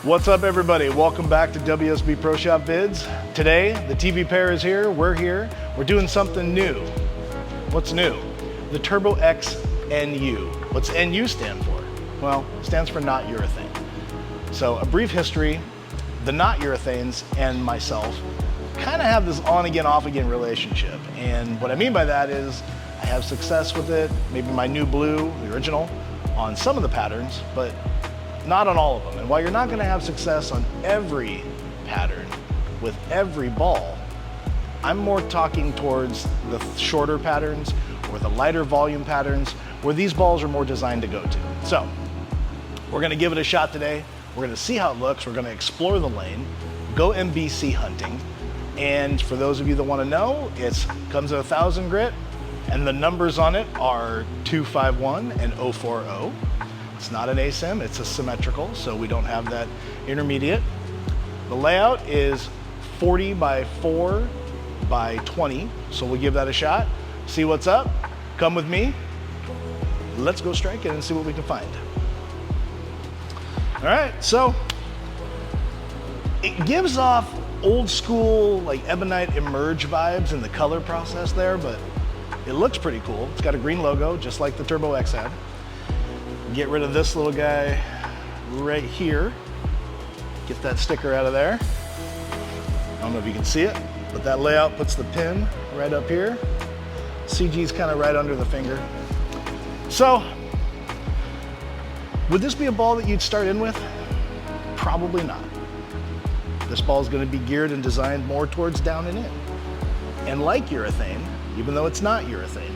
What's up, everybody? Welcome back to WSB Proshop Vids. Today, the TV pair is here, we're here. We're doing something new. What's new? The Turbo X NU. What's NU stand for? Well, it stands for not urethane. So a brief history, the not urethanes and myself kind of have this on again, off again relationship. And what I mean by that is I have success with it, maybe my new blue, the original, on some of the patterns, but not on all of them. And while you're not gonna have success on every pattern with every ball, I'm more talking towards the shorter patterns or the lighter volume patterns where these balls are more designed to go to. So we're gonna give it a shot today. We're gonna see how it looks. We're gonna explore the lane, go MBC hunting. And for those of you that wanna know, it comes at 1,000 grit and the numbers on it are 251 and 040. It's not an ASIM, it's a symmetrical, so we don't have that intermediate. The layout is 40 by 4 by 20, so we'll give that a shot. See what's up, come with me. Let's go strike it and see what we can find. All right, so it gives off old school, like Ebonite Emerge vibes in the color process there, but it looks pretty cool. It's got a green logo, just like the Turbo X had. Get rid of this little guy right here. Get that sticker out of there. I don't know if you can see it, but that layout puts the pin right up here. CG's kind of right under the finger. So, would this be a ball that you'd start in with? Probably not. This ball is going to be geared and designed more towards down and in. And like urethane, even though it's not urethane,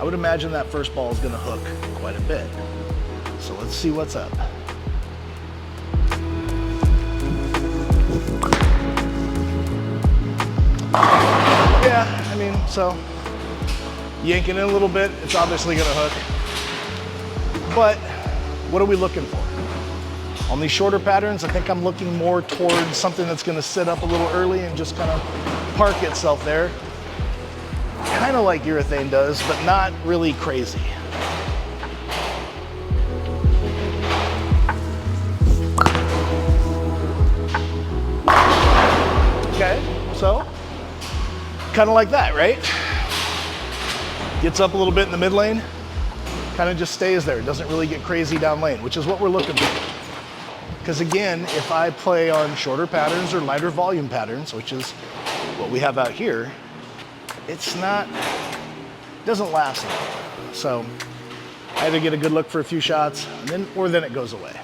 I would imagine that first ball is going to hook quite a bit. So let's see what's up. Yeah, I mean, so yanking in a little bit, it's obviously gonna hook. But what are we looking for? On these shorter patterns, I think I'm looking more towards something that's gonna sit up a little early and just kind of park itself there. Kind of like urethane does, but not really crazy. Okay, so kind of like that, right? Gets up a little bit in the mid lane, kind of just stays there. It doesn't really get crazy down lane, which is what we're looking for. Because again, if I play on shorter patterns or lighter volume patterns, which is what we have out here, it's not, it doesn't last long. So I either get a good look for a few shots, and then it goes away.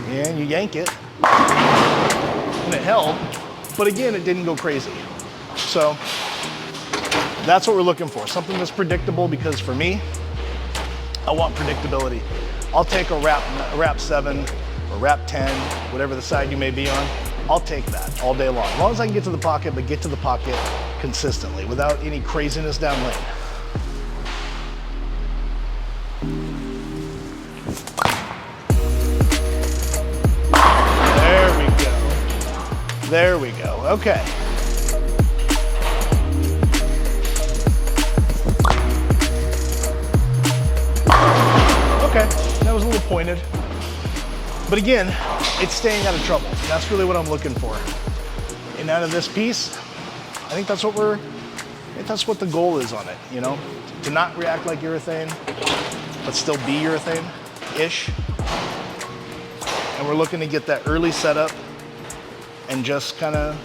And you yank it, and it held, but again, it didn't go crazy. So that's what we're looking for, something that's predictable, because for me, I want predictability. I'll take a wrap 7 or wrap 10, whatever the side you may be on, I'll take that all day long. As long as I can get to the pocket, but get to the pocket consistently without any craziness down lane. There we go, okay. Okay, that was a little pointed. But again, it's staying out of trouble. That's really what I'm looking for. And out of this piece, I think that's what the goal is on it, you know? To not react like urethane, but still be urethane-ish. And we're looking to get that early setup and just kind of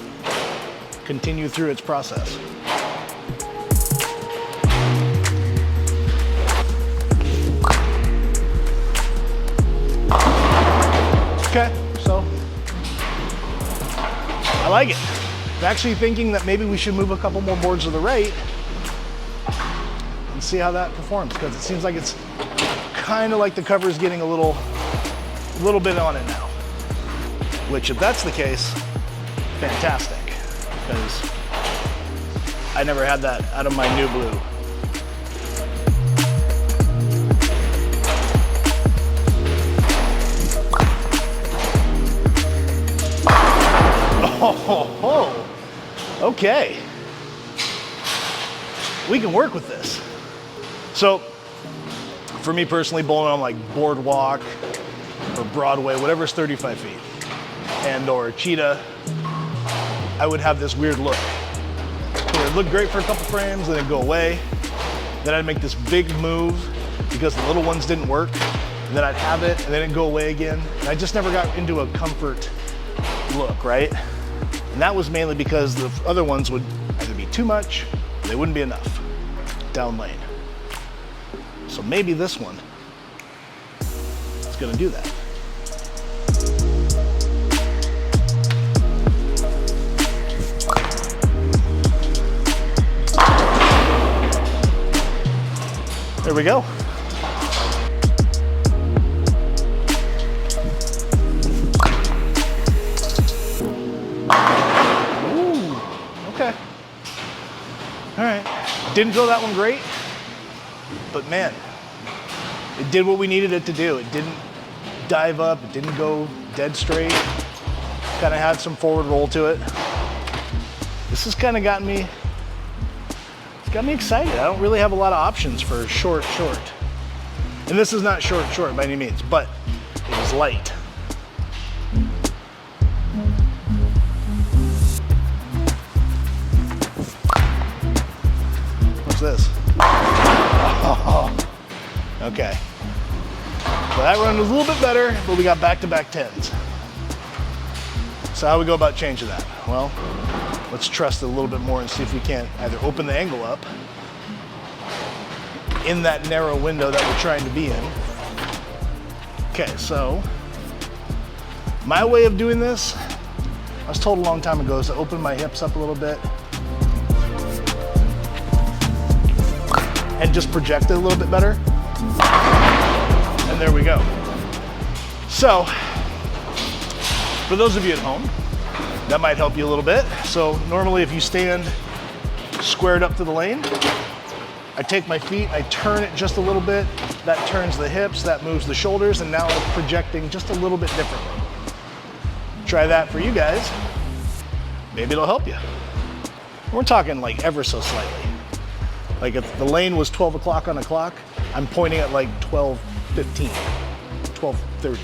continue through its process. Okay, so I like it. I'm actually thinking that maybe we should move a couple more boards to the right and see how that performs, because it seems like it's kind of like the cover is getting a little bit on it now. Which, if that's the case, fantastic, because I never had that out of my new blue. Oh, okay. We can work with this. So For me personally, bowling on like Boardwalk or Broadway, whatever's 35 feet, and or Cheetah, I would have this weird look. It would look great for a couple frames, and then go away. Then I'd make this big move because the little ones didn't work, and then I'd have it, and then it'd go away again. And I just never got into a comfort look, right? And that was mainly because the other ones would either be too much, or they wouldn't be enough down lane. So maybe this one is gonna do that. There we go. Ooh, okay. All right. Didn't feel that one great, but man, it did what we needed it to do. It didn't dive up, it didn't go dead straight. Kind of had some forward roll to it. This has kind of got me excited. I don't really have a lot of options for short. And this is not short by any means, but it is light. What's this? Oh, okay. So that run was a little bit better, but we got back-to-back 10s. So how do we go about changing that? Well, let's trust it a little bit more and see if we can't either open the angle up in that narrow window that we're trying to be in. Okay, so my way of doing this, I was told a long time ago, is to open my hips up a little bit and just project it a little bit better. And there we go. So, for those of you at home, that might help you a little bit. So normally if you stand squared up to the lane, I take my feet, I turn it just a little bit, that turns the hips, that moves the shoulders, and now it's projecting just a little bit differently. Try that for you guys. Maybe it'll help you. We're talking like ever so slightly. Like if the lane was 12 o'clock on the clock, I'm pointing at like 12:15, 12:30.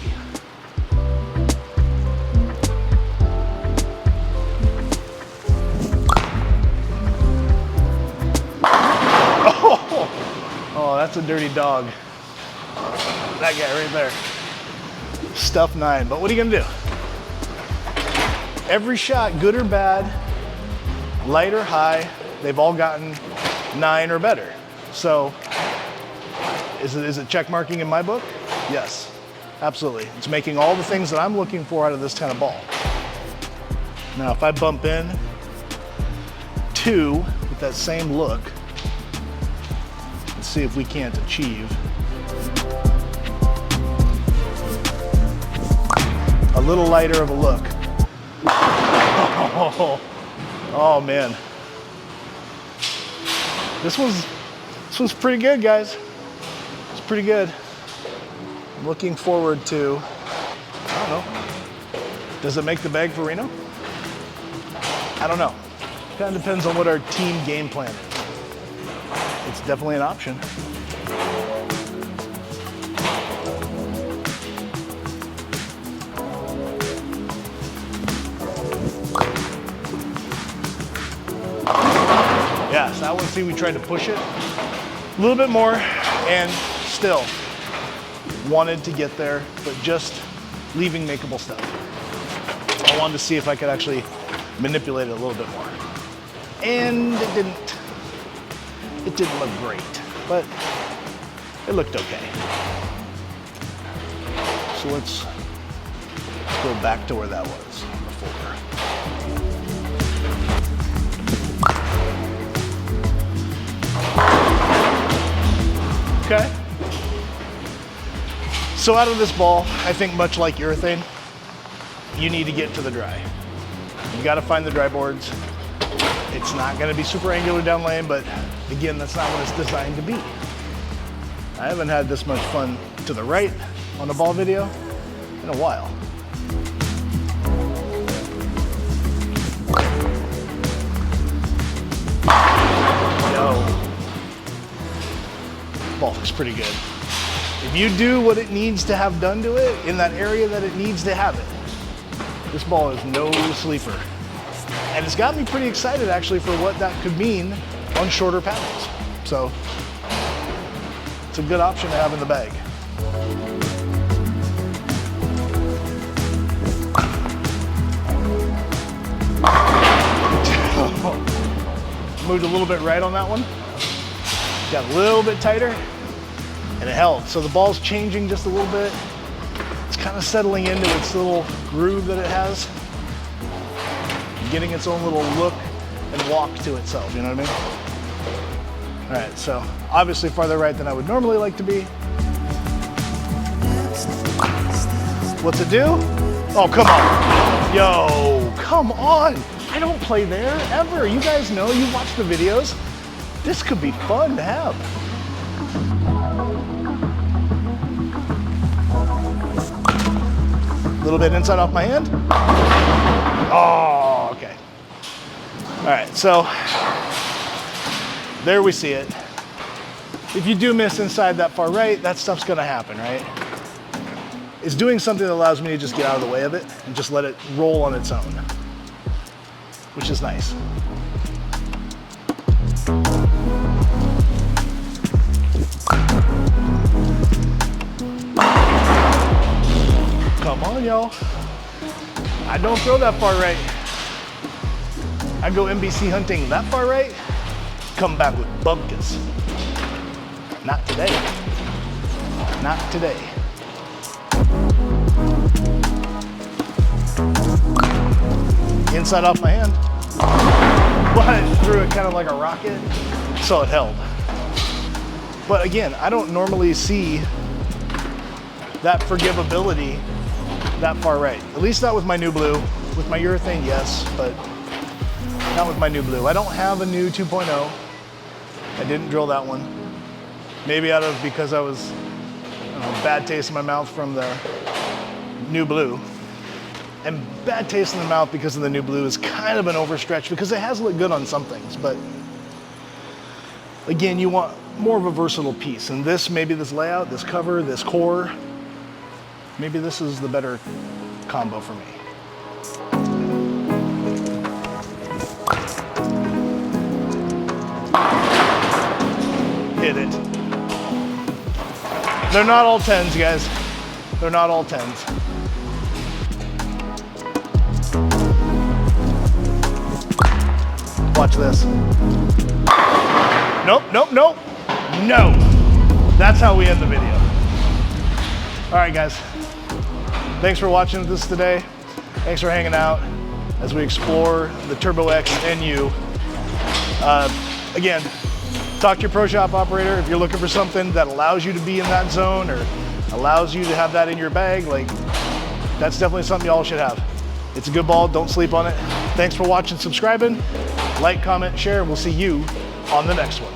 Oh, that's a dirty dog. That guy right there. Stuff 9, but what are you gonna do? Every shot, good or bad, light or high, they've all gotten 9 or better. So, is it check marking in my book? Yes, absolutely. It's making all the things that I'm looking for out of this kind of ball. Now, if I bump in 2 with that same look, see if we can't achieve a little lighter of a look. Oh man, this was pretty good, guys. It's pretty good. I'm looking forward to, I don't know, does it make the bag for Reno? I don't know. Kind of depends on what our team game plan is. It's definitely an option. Yeah, so that one, see, we tried to push it a little bit more and still wanted to get there, but just leaving makeable stuff. I wanted to see if I could actually manipulate it a little bit more. And it didn't look great, but it looked okay. So let's go back to where that was before. Okay. So out of this ball, I think much like urethane, you need to get to the dry. You got to find the dry boards. It's not going to be super angular down lane, but again, that's not what it's designed to be. I haven't had this much fun to the right on a ball video in a while. Yo. Ball looks pretty good. If you do what it needs to have done to it in that area that it needs to have it, this ball is no sleeper. And it's got me pretty excited actually for what that could mean on shorter paddles. So it's a good option to have in the bag. Moved a little bit right on that one. Got a little bit tighter and it held. So the ball's changing just a little bit. It's kind of settling into its little groove that it has, getting its own little look and walk to itself, you know what I mean? All right, so obviously farther right than I would normally like to be. What's it do? Oh, come on. Yo, come on. I don't play there ever. You guys know, you watch the videos. This could be fun to have. A little bit inside off my hand. Oh, okay. All right, so there we see it. If you do miss inside that far right, that stuff's gonna happen, right? It's doing something that allows me to just get out of the way of it and just let it roll on its own, which is nice. Come on, y'all. I don't throw that far right. I go NBC hunting that far right, come back with bumpkins. Not today. Not today. Inside off my hand. But I threw it kind of like a rocket, so it held. But again, I don't normally see that forgivability that far right. At least not with my new blue. With my urethane, yes, but not with my new blue. I don't have a new 2.0. I didn't drill that one. Maybe because I was, bad taste in my mouth from the new blue. And bad taste in the mouth because of the new blue is kind of an overstretch because it has looked good on some things, but again, you want more of a versatile piece. And maybe this layout, this cover, this core, maybe this is the better combo for me. Hit it. They're not all 10s, guys. They're not all 10s. Watch this. Nope, nope, nope. No. That's how we end the video. All right, guys. Thanks for watching this today. Thanks for hanging out as we explore the Turbo X NU. Again, talk to your Proshop operator if you're looking for something that allows you to be in that zone or allows you to have that in your bag. Like, that's definitely something y'all should have. It's a good ball, don't sleep on it. Thanks for watching, subscribing, like, comment, share, and we'll see you on the next one.